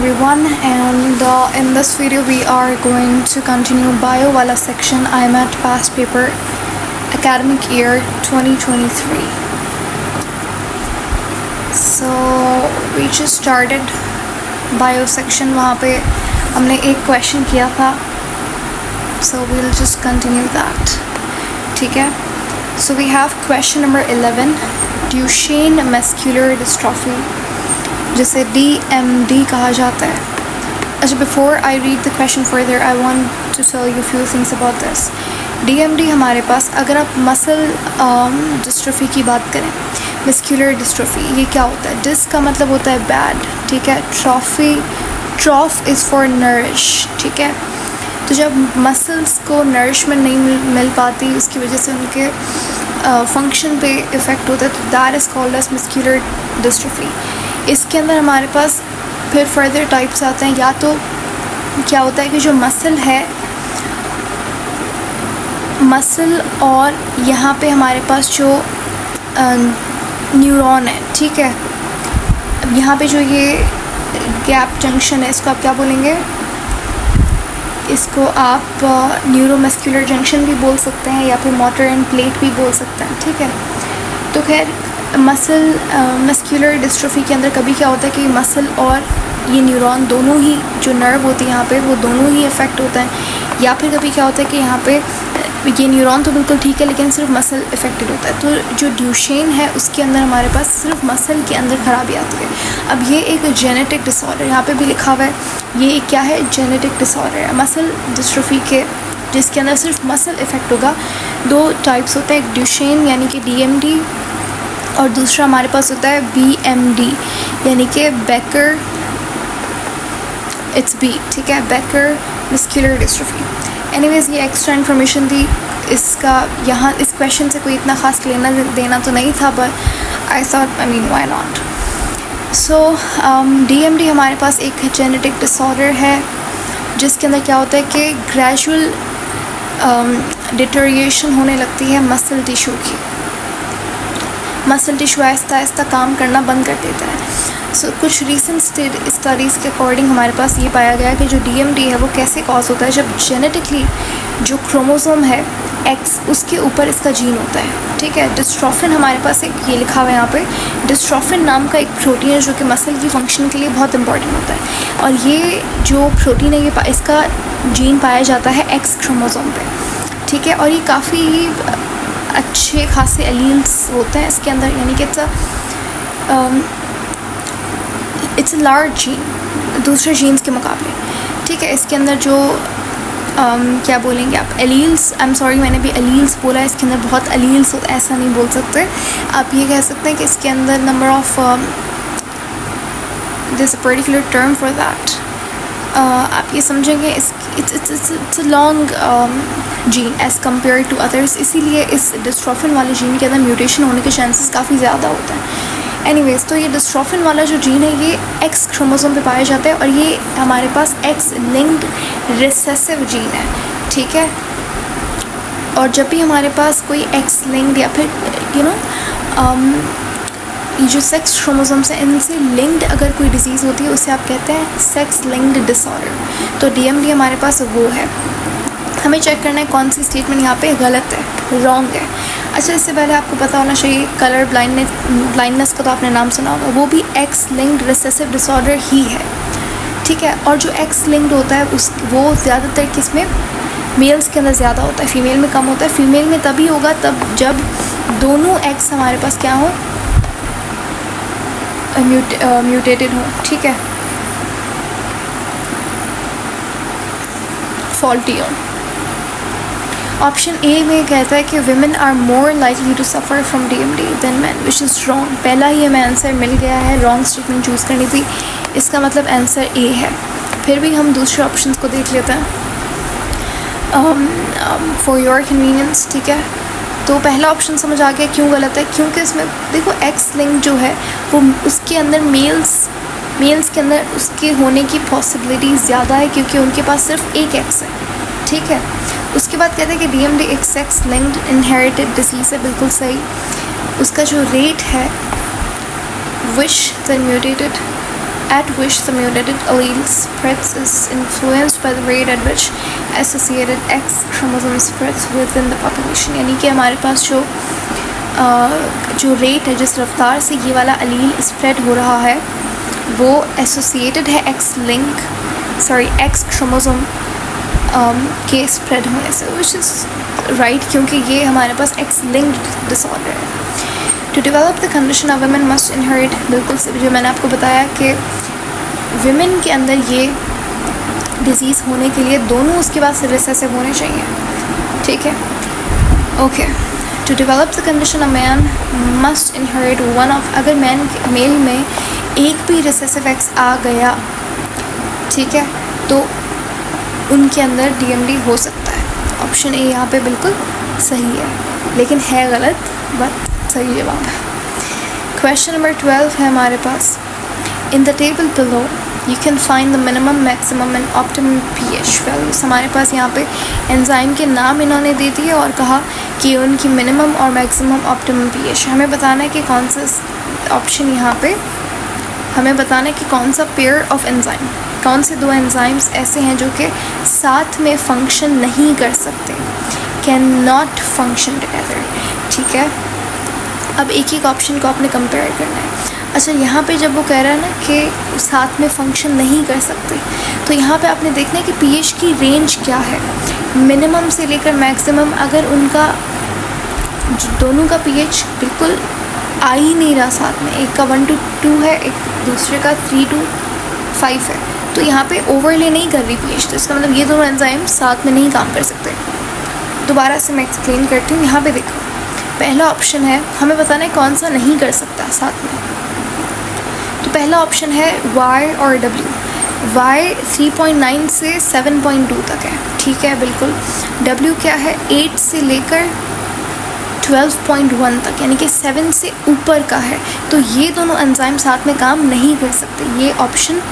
everyone, and in this video we are going to continue bio wala section. I am at past paper academic year 2023. So we just started bio section. वहाँ पे हमने एक question किया था, so we'll just continue that. ठीक है? So we have question number 11, Duchenne muscular dystrophy, जिसे DMD कहा जाता है. अच्छा, before I read the question further, I want to tell you a few things about this. DMD हमारे पास, अगर आप मसल डिस्ट्रॉफी की बात करें, मस्कुलर डिस्ट्रॉफी, ये क्या होता है? डिस का मतलब होता है बैड, ठीक है. ट्रॉफ इज़ फॉर नरिश, ठीक है. तो जब मसल्स को नरिशमेंट नहीं मिल पाती, उसकी वजह से उनके फंक्शन पे इफ़ेक्ट होता है, तो that is called as muscular dystrophy. इसके अंदर हमारे पास फिर फर्दर टाइप्स आते हैं. या तो क्या होता है कि जो मसल है, मसल और यहाँ पे हमारे पास जो न्यूरॉन है, ठीक है, अब यहाँ पे जो ये गैप जंक्शन है, इसको आप क्या बोलेंगे? इसको आप न्यूरोमस्कुलर जंक्शन भी बोल सकते हैं, या फिर मोटर एंड प्लेट भी बोल सकते हैं, ठीक है. तो खैर, मसल मस्कुलर डिस्ट्रॉफी के अंदर कभी क्या होता है कि मसल और ये न्यूरॉन दोनों ही, जो नर्व होती है यहाँ पे, वो दोनों ही इफ़ेक्ट होता है. या फिर कभी क्या होता है कि यहाँ पे ये न्यूरॉन तो बिल्कुल ठीक है, लेकिन सिर्फ मसल इफ़ेक्टेड होता है. तो जो ड्यूशेन है, उसके अंदर हमारे पास सिर्फ मसल के अंदर खराबी आती है. अब ये एक जेनेटिक डिसऑर्डर, यहाँ पे भी लिखा हुआ है, ये क्या है? जेनेटिक डिसऑर्डर है मसल डिस्ट्रॉफी के, जिसके अंदर सिर्फ मसल इफ़ेक्ट होगा. दो टाइप्स होते हैं, एक ड्यूशेन यानी कि DMD, और दूसरा हमारे पास होता है BMD यानी कि बेकर, इट्स B, ठीक है, बेकर मस्कुलर डिस्ट्रॉफी. एनीवेज, ये एक्स्ट्रा इन्फॉर्मेशन थी. इसका यहाँ इस क्वेश्चन से कोई इतना ख़ास लेना देना तो नहीं था, but I thought, I mean, why not. So DMD हमारे पास एक जेनेटिक डिसऑर्डर है, जिसके अंदर क्या होता है कि ग्रेजुअल डिटेरिएशन होने लगती है मसल टिश्यू की. मसल टिश्यू आहिस्ता आहिस्ता काम करना बंद कर देता है. सो कुछ रीसेंट स्टडीज़ के अकॉर्डिंग हमारे पास ये पाया गया कि जो DMD है वो कैसे कॉज होता है, जब जेनेटिकली जो क्रोमोसोम है X, उसके ऊपर इसका जीन होता है, ठीक है. डिस्ट्रोफिन हमारे पास एक, ये लिखा हुआ है यहाँ पे, डिस्ट्रोफिन नाम का एक प्रोटीन है जो कि मसल की फंक्शन के लिए बहुत इंपॉर्टेंट होता है. और ये जो प्रोटीन है, ये इसका जीन पाया जाता है X क्रोमोसोम पे, ठीक है. और ये काफ़ी अच्छे खासे एलील्स होते हैं इसके अंदर, यानी कि इट्स अ लार्ज जीन दूसरे जीन्स के मुकाबले, ठीक है. इसके अंदर जो क्या बोलेंगे आप, एलील्स, आई एम सॉरी, मैंने भी एलील्स बोला है, इसके अंदर बहुत एलील्स होते, ऐसा नहीं बोल सकते आप. ये कह सकते हैं कि इसके अंदर number of, this a particular term for that, आप ये समझेंगे, it's a long gene as compared to others. इसीलिए इस डिस्ट्रोफिन वाले जीन के अंदर म्यूटेशन होने के चांसेस काफ़ी ज़्यादा होते हैं. एनीवेज, तो ये डिस्ट्रोफिन वाला जो जीन है, ये X क्रोमोसोम पे पाया जाता है, और ये हमारे पास X लिंक्ड रिसेसिव जीन है, ठीक है. और जब भी हमारे पास कोई X लिंक्ड या फिर ये जो सेक्स क्रोमोसोम्स हैं, इनसे लिंक्ड अगर कोई डिजीज़ होती है, उसे आप कहते हैं सेक्स लिंक्ड डिसऑर्डर. तो DMD हमारे पास वो है. हमें चेक करना है कौन सी स्टेटमेंट यहाँ पे गलत है, रॉन्ग है. अच्छा, इससे पहले आपको पता होना चाहिए, कलर ब्लाइंडनेस का तो आपने नाम सुना होगा, वो भी X लिंक्ड रिसेसिव डिसऑर्डर ही है, ठीक है. और जो X लिंक्ड होता है वो ज़्यादातर किसमें, मेल्स के अंदर ज़्यादा होता है, फीमेल में कम होता है. फीमेल में तभी होगा तब जब दोनों X हमारे पास क्या हो, म्यूटेटेड हो, ठीक है, फॉल्टी हो. ऑप्शन ए में कहता है कि women are more likely to suffer from DMD than men, which is wrong. पहला ही हमें आंसर मिल गया है, रॉन्ग स्टेटमेंट चूज़ करनी थी, इसका मतलब आंसर ए है. फिर भी हम दूसरे ऑप्शंस को देख लेते हैं फॉर योर कन्वीनियंस, ठीक है. तो पहला ऑप्शन समझ आ गया क्यों गलत है, क्योंकि इसमें देखो X लिंक जो है वो उसके अंदर मेल्स के अंदर उसके होने की पॉसिबिलिटी ज़्यादा है, क्योंकि उनके पास सिर्फ एक X है, ठीक है. उसके बाद कहते हैं कि DMD एक सेक्स लिंक्ड इनहेरिटेड डिसीज़ है, बिल्कुल सही. उसका जो रेट है, which the mutated at which the mutated allele spreads is influenced by the rate at which associated X chromosome spreads within the population। यानी कि हमारे पास जो रेट है, जिस रफ्तार से ये वाला अलील स्प्रेड हो रहा है, वो एसोसिएटेड है एक्स क्रोमोसोम के स्प्रेड होने से, विच इज़ राइट, क्योंकि ये हमारे पास एक्स लिंक्ड डिसऑर्डर है। To develop the condition of women must inherit, बिल्कुल जो मैंने आपको बताया कि विमेन के अंदर ये डिजीज़ होने के लिए दोनों उसके पास रिसेसिव होने चाहिए, ठीक है, okay. To develop the condition of man must inherit one of, अगर मेल में एक भी रिसेसिव एक्स आ गया, ठीक है, तो उनके अंदर डीएमडी हो सकता है। ऑप्शन ए यहाँ पे बिल्कुल सही है, लेकिन है गलत, बट सही जवाब है। क्वेश्चन नंबर 12 है हमारे पास, in the table below you can find the minimum maximum and optimum pH values. हमारे पास यहाँ पे एंजाइम के नाम इन्होंने दे दिए और कहा कि उनकी मिनिमम और मैक्सिमम ऑप्टिमम पीएच। हमें बताना है कि कौन सा ऑप्शन, यहाँ पे हमें बताना है कि कौन सा पेयर ऑफ एंजाइम, कौन से दो एंजाइम्स ऐसे हैं जो कि साथ में फंक्शन नहीं कर सकते, कैन नॉट फंक्शन टुगेदर, ठीक है। अब एक एक ऑप्शन को आपने कंपेयर करना है। अच्छा, यहाँ पे जब वो कह रहा है ना कि साथ में फंक्शन नहीं कर सकते, तो यहाँ पे आपने देखना है कि पीएच की रेंज क्या है, मिनिमम से लेकर मैक्सिमम। अगर उनका दोनों का पीएच बिल्कुल आ ही नहीं रहा साथ में, एक का 1 to 2 है, एक दूसरे का 3 to 5 है, तो यहाँ पे ओवरले नहीं कर रही पीएच, तो इसका मतलब ये दोनों एंजाइम साथ में नहीं काम कर सकते। दोबारा से मैं एक्सप्लेन करती हूँ। यहाँ पे देखो, पहला ऑप्शन है, हमें बताना है कौन सा नहीं कर सकता साथ में। तो पहला ऑप्शन है Y और W। Y 3.9 से 7.2 तक है, ठीक है, बिल्कुल। W क्या है, 8 से लेकर 12.1 तक, यानी कि 7 से ऊपर का है। तो ये दोनों एंजाइम साथ में काम नहीं कर सकते। ये ऑप्शन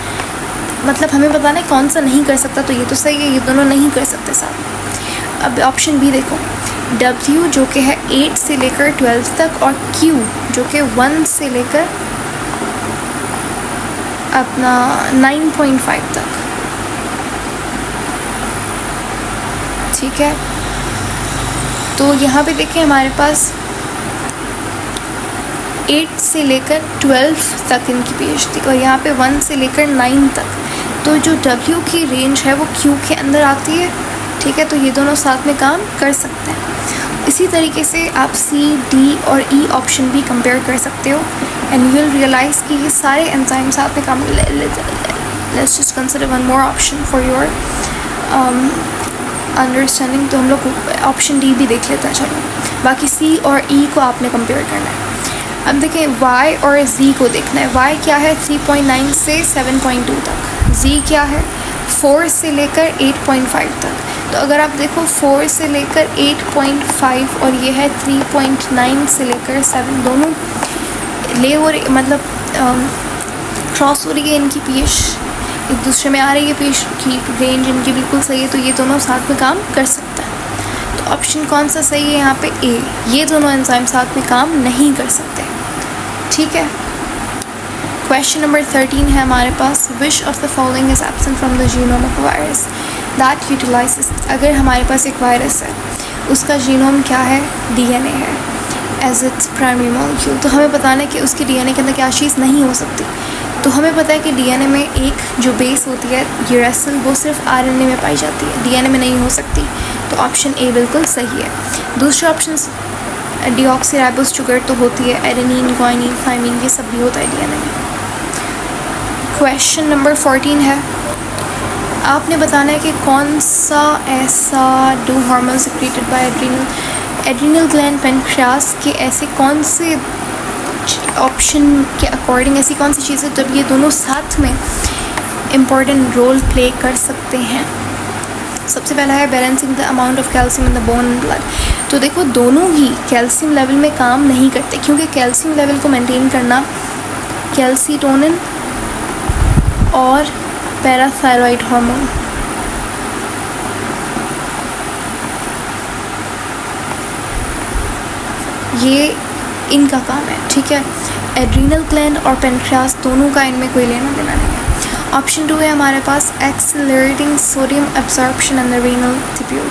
मतलब हमें बताना है कौन सा नहीं कर सकता, तो ये तो सही है, ये दोनों नहीं कर सकते साथ में। अब ऑप्शन बी देखो, W जो कि है 8 से लेकर 12 तक और Q जो कि 1 से लेकर अपना 9.5 तक, ठीक है। तो यहाँ पे देखें हमारे पास 8 से लेकर 12 तक इनकी पीएच थी और यहाँ पे 1 से लेकर 9 तक। तो जो W की रेंज है वो Q के अंदर आती है, ठीक है। तो ये दोनों साथ में काम कर सकते हैं। इसी तरीके से आप C, D और E ऑप्शन भी कंपेयर कर सकते हो एंड यू विल रियलाइज़ कि ये सारे एंजाइम साथ में काम। Let's just consider one more option for your understanding. तो हम लोग ऑप्शन D भी देख लेते हैं। चलो, बाकी C और E को आपने कंपेयर करना है। अब देखें Y और Z को देखना है। Y क्या है 3.9 से 7.2 तक, Z क्या है 4 से लेकर 8.5 तक। तो अगर आप देखो 4 से लेकर 8.5 और ये है 3.9 से लेकर 7, दोनों ले हो रही, मतलब क्रॉस हो रही है इनकी पीएच, एक दूसरे में आ रही है पीएच की रेंज इनकी बिल्कुल सही है। तो ये दोनों साथ में काम कर सकता है। तो ऑप्शन कौन सा सही है यहाँ पे, ए, ये दोनों एंजाइम साथ में काम नहीं कर सकते, ठीक है। क्वेश्चन नंबर 13 है हमारे पास, which of the following is absent from the genome of virus that utilises. अगर हमारे पास एक वायरस है, उसका जीनोम क्या है, डीएनए है एज इट्स प्राइमरी मॉलिक्यूल। तो हमें बताना है कि उसकी डीएनए के अंदर क्या चीज़ नहीं हो सकती। तो हमें पता है कि डीएनए में एक जो बेस होती है यूरेसिल, वो सिर्फ आरएनए में पाई जाती है, डीएनए में नहीं हो सकती। तो ऑप्शन ए बिल्कुल सही है। दूसरे ऑप्शन डीऑक्सीराइबोस शुगर तो होती है, एडेनिन, ग्वाइनिन, थाइमिन, ये सब भी होता है डीएनए में। क्वेश्चन नंबर 14 है, आपने बताना है कि कौन सा ऐसा do hormone secreted by adrenal gland pancreas के ऐसे कौन से ऑप्शन के अकॉर्डिंग ऐसी कौन सी चीज़ें जब ये दोनों साथ में इम्पॉर्टेंट रोल प्ले कर सकते हैं। सबसे पहला है balancing the amount of calcium in the bone and blood. तो देखो दोनों ही कैल्शियम लेवल में काम नहीं करते, क्योंकि कैल्शियम लेवल को मेंटेन करना कैल्सीटोनिन और पैराथायरॉइड हार्मोन, ये इनका काम है, ठीक है। एड्रीनल ग्लैंड और पेनक्रियास दोनों का इनमें कोई लेना देना नहीं है। ऑप्शन 2 है हमारे पास accelerating sodium absorption in the renal tubule.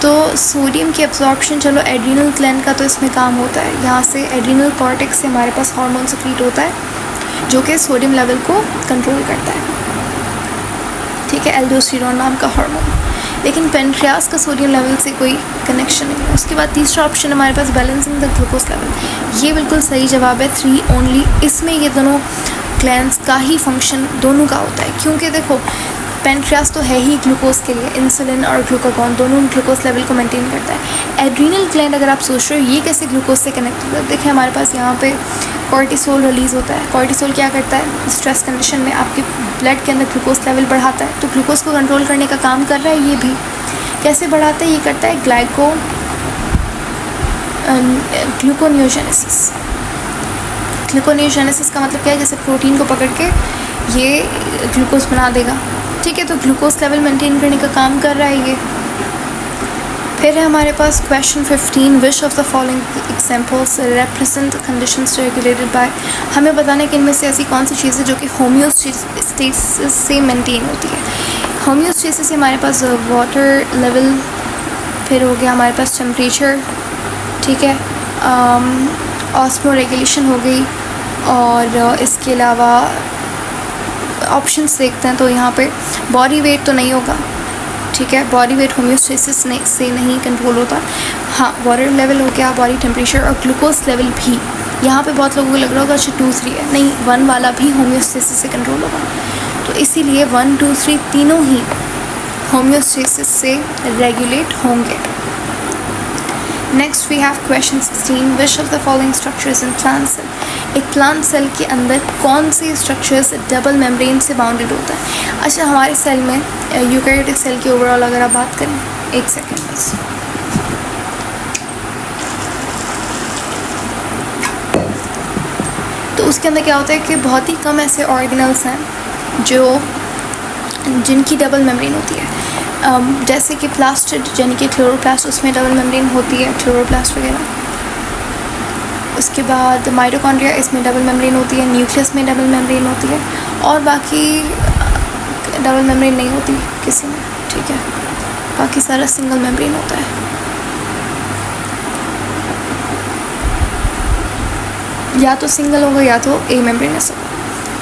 तो सोडियम की एब्जॉर्प्शन, चलो एड्रीनल ग्लैंड का तो इसमें काम होता है, यहाँ से एड्रीनल कॉर्टेक्स से हमारे पास हार्मोन सिक्रीट होता है जो कि सोडियम लेवल को कंट्रोल करता है, ठीक है, एल्डोस्टेरोन नाम का हार्मोन। लेकिन पेनक्रियास का सोडियम लेवल से कोई कनेक्शन नहीं है। उसके बाद तीसरा ऑप्शन हमारे पास बैलेंसिंग द ग्लूकोज लेवल, ये बिल्कुल सही जवाब है, 3 ओनली। इसमें ये दोनों ग्लैंड्स का ही फंक्शन दोनों का होता है, क्योंकि देखो पेनक्रियास तो है ही ग्लूकोज के लिए, इंसुलिन और ग्लूकागॉन दोनों ग्लूकोज लेवल को मेंटेन करता है। एड्रीनल ग्लैंड अगर आप सोच रहे हो ये कैसे ग्लूकोज से कनेक्ट होता है, देखिए हमारे पास यहाँ पे कॉर्टिसोल रिलीज़ होता है। कॉर्टिसोल क्या करता है, स्ट्रेस कंडीशन में आपके ब्लड के अंदर ग्लूकोज लेवल बढ़ाता है, तो ग्लूकोज को कंट्रोल करने का काम कर रहा है। ये भी कैसे बढ़ाता है, ये करता है ग्लूकोनियोजेनेसिस। ग्लूकोनियोजेनेसिस का मतलब क्या है, जैसे प्रोटीन को पकड़ के ये ग्लूकोज बना देगा, ठीक है, तो ग्लूकोज लेवल मेंटेन करने का काम कर रहा है ये। फिर है हमारे पास question 15, which of the following examples represent conditions regulated by. हमें बताना है कि इनमें से ऐसी कौन सी चीज़ है जो कि होम्योस्टेसिस से मेंटेन होती है। होम्योस्टेसिस से हमारे पास वाटर लेवल, फिर हो गया हमारे पास टेम्परेचर, ठीक है, ऑस्मो रेगुलेशन हो गई, और इसके अलावा ऑप्शंस देखते हैं तो यहाँ पे बॉडी वेट तो नहीं होगा, ठीक है, बॉडी वेट होम्योस्टेसिस से नहीं कंट्रोल होता। हाँ, वाटर लेवल हो गया, बॉडी टेम्परेचर और ग्लूकोज लेवल भी। यहाँ पे बहुत लोगों को लग रहा होगा अच्छा 2, 3 है, नहीं, 1 वाला भी होम्योस्टेसिस से कंट्रोल होगा, तो इसीलिए 1, 2, 3 तीनों ही होम्योस्टेसिस से रेगुलेट होंगे। Next we have question 16, which of the following structures in plant cell. एक प्लांट सेल के अंदर कौन से स्ट्रक्चर्स डबल मेम्ब्रेन से बाउंडेड होता है। अच्छा, हमारे सेल में यूकैरियोटिक सेल की ओवरऑल अगर आप बात करें, एक सेकेंड बस, तो उसके अंदर क्या होता है कि बहुत ही कम ऐसे ऑर्गेनल्स हैं जिनकी डबल मेम्ब्रेन होती है। जैसे कि प्लास्टिड यानी कि क्लोरोप्लास्ट, उसमें डबल मेम्ब्रेन होती है, क्लोरोप्लास्ट वगैरह। उसके बाद माइटोकॉन्ड्रिया, इसमें डबल मेम्ब्रेन होती है, न्यूक्लियस में डबल मेम्ब्रेन होती है, और बाकी डबल मेम्ब्रेन नहीं होती किसी में, ठीक है, बाकी सारा सिंगल मेम्ब्रेन होता है। या तो सिंगल होगा या तो ए मेम्ब्रेनस होगा।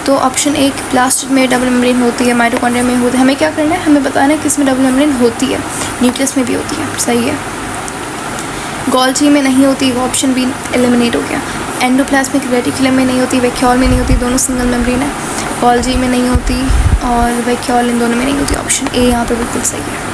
तो ऑप्शन 1 प्लास्टिड में डबल मेम्ब्रेन होती है, माइटोकॉन्ड्रिया में होती है। हमें क्या करना है, हमें बताना है किस में डबल मेम्ब्रेन होती है। न्यूक्लियस में भी होती है, सही है। गोल्जी में नहीं होती, वो ऑप्शन बी एलिमिनेट हो गया। एंडोप्लाज्मिक रेटिकुलम में नहीं होती, वैक्यूल में नहीं होती, दोनों सिंगल मेम्ब्रेन है। गोल्जी में नहीं होती और वैक्यूल, इन दोनों में नहीं होती। ऑप्शन ए यहाँ पर बिल्कुल सही है।